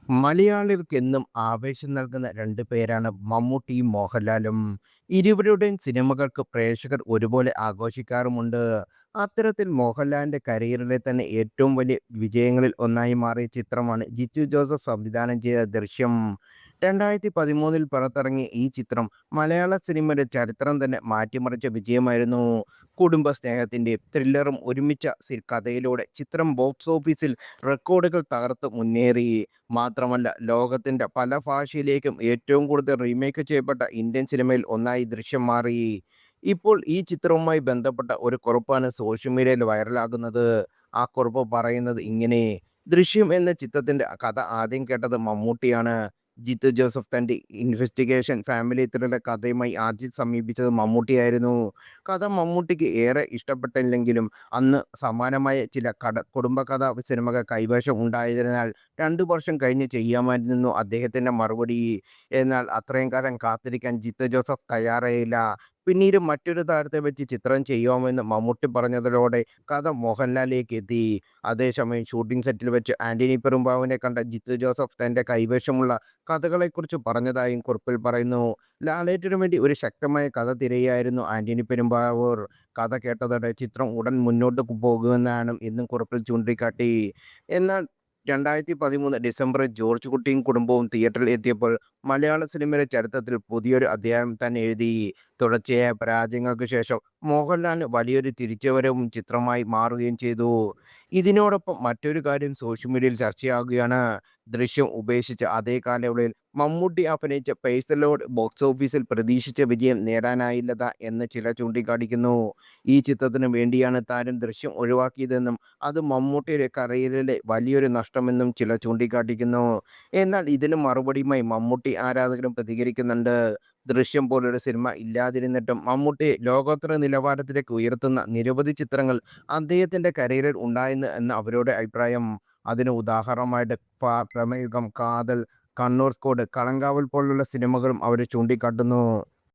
മലയാളികൾക്കെന്നും ആവേശം നൽകുന്ന രണ്ട് പേരാണ് മമ്മൂട്ടിയും മോഹൻലാലും. ഇരുവരുടെയും സിനിമകൾക്ക് പ്രേക്ഷകർ ഒരുപോലെ ആഘോഷിക്കാറുമുണ്ട്. അത്തരത്തിൽ മോഹൻലാലിന്റെ കരിയറിലെ തന്നെ ഏറ്റവും വലിയ വിജയങ്ങളിൽ ഒന്നായി മാറിയ ചിത്രമാണ് ജിത്തു ജോസഫ് സംവിധാനം ചെയ്ത ദൃശ്യം. 2013 പുറത്തിറങ്ങിയ ഈ ചിത്രം മലയാള സിനിമയുടെ ചരിത്രം തന്നെ മാറ്റിമറിച്ച വിജയമായിരുന്നു. കുടുംബ സ്നേഹത്തിന്റെയും ത്രില്ലറും ഒരുമിച്ച കഥയിലൂടെ ചിത്രം ബോക്സ് ഓഫീസിൽ റെക്കോർഡുകൾ തകർത്ത് മുന്നേറി. മാത്രമല്ല, ലോകത്തിന്റെ പല ഭാഷയിലേക്കും ഏറ്റവും കൂടുതൽ റീമേക്ക് ചെയ്യപ്പെട്ട ഇന്ത്യൻ സിനിമയിൽ ഒന്നായി ദൃശ്യം മാറി. ഇപ്പോൾ ഈ ചിത്രവുമായി ബന്ധപ്പെട്ട ഒരു കുറിപ്പാണ് സോഷ്യൽ മീഡിയയിൽ വൈറലാകുന്നത്. ആ കുറിപ്പ് പറയുന്നത് ഇങ്ങനെ: ദൃശ്യം എന്ന ചിത്രത്തിന്റെ കഥ ആദ്യം കേട്ടത് മമ്മൂട്ടിയാണ്. ജിത്തു ജോസഫ് തന്റെ ഇൻവെസ്റ്റിഗേഷൻ ഫാമിലി ത്രില്ലർ കഥയുമായി ആദ്യം സമീപിച്ചത് മമ്മൂട്ടിയായിരുന്നു. കഥ മമ്മൂട്ടിക്ക് ഏറെ ഇഷ്ടപ്പെട്ടില്ലെങ്കിലും അന്ന് സമാനമായ ചില കുടുംബകഥാ സിനിമകൾ കൈവശം ഉണ്ടായതിനാൽ 2 വർഷം കഴിഞ്ഞ് ചെയ്യാമായിരുന്നു അദ്ദേഹത്തിന്റെ മറുപടി. എന്നാൽ അത്രയും കാലം കാത്തിരിക്കാൻ ജിത്തു ജോസഫ് തയ്യാറായില്ല. പിന്നീട് മറ്റൊരു താരത്തെ വെച്ച് ചിത്രം ചെയ്യാമെന്ന് മമ്മൂട്ടി പറഞ്ഞതോടെ കഥ മോഹൻലാലിലേക്ക് എത്തി. അതേസമയം ഷൂട്ടിംഗ് സെറ്റിൽ വെച്ച് ആന്റണി പെരുമ്പാവൂരിനെ കണ്ട ജിത്തു ജോസഫ് തന്റെ കൈവശമുള്ള കഥകളെക്കുറിച്ച് പറഞ്ഞതായും കുറിപ്പിൽ പറയുന്നു. ലാലേട്ടനു വേണ്ടി ഒരു ശക്തമായ കഥ തിരയുകയായിരുന്നു ആന്റണി പെരുമ്പാവൂർ. കഥ കേട്ടതോടെ ചിത്രം ഉടൻ മുന്നോട്ട് പോകുമെന്നാണ് എന്നും കുറിപ്പിൽ ചൂണ്ടിക്കാട്ടി. എന്നാൽ 2013 ഡിസംബറിൽ ജോർജ് കുട്ടിയും കുടുംബവും തിയേറ്ററിൽ എത്തിയപ്പോൾ മലയാള സിനിമയുടെ ചരിത്രത്തിൽ പുതിയൊരു അധ്യായം തന്നെ എഴുതി. തുടർച്ചയായ പരാജയങ്ങൾക്ക് ശേഷം മോഹൻലാലിന് വലിയൊരു തിരിച്ചുവരവും ചിത്രമായി മാറുകയും ചെയ്തു. ഇതിനോടൊപ്പം മറ്റൊരു കാര്യം സോഷ്യൽ മീഡിയയിൽ ചർച്ചയാകുകയാണ്. ദൃശ്യം ഉപേക്ഷിച്ച അതേ കാലയളവിൽ മമ്മൂട്ടി അഭിനയിച്ച പേസലോഡ് ബോക്സ് ഓഫീസിൽ പ്രതീക്ഷിച്ച വിജയം നേടാനായില്ലത എന്ന് ചിലർ ചൂണ്ടിക്കാണിക്കുന്നു. ഈ ചിത്രത്തിന് വേണ്ടിയാണ് താരം ദൃശ്യം ഒഴിവാക്കിയതെന്നും അത് മമ്മൂട്ടിയുടെ കരിയറിലെ വലിയൊരു നഷ്ടമെന്നും ചിലർ ചൂണ്ടിക്കാട്ടിക്കുന്നു. എന്നാൽ ഇതിന് മറുപടിയുമായി മമ്മൂട്ടി ആരാധകരും പ്രതികരിക്കുന്നുണ്ട്. ദൃശ്യം പോലൊരു സിനിമ ഇല്ലാതിരുന്നിട്ടും മമ്മൂട്ടിയെ ലോകോത്തര നിലവാരത്തിലേക്ക് ഉയർത്തുന്ന നിരവധി ചിത്രങ്ങൾ അദ്ദേഹത്തിന്റെ കരിയറിൽ ഉണ്ടായെന്ന് എന്ന അവരുടെ അഭിപ്രായം. അതിന് ഉദാഹരണമായിട്ട് പ്രമേയുഗം, കാതൽ, കണ്ണൂർ സ്ക്വാഡ്, കളങ്കാവൽ പോലുള്ള സിനിമകളും അവർ ചൂണ്ടിക്കാട്ടുന്നു.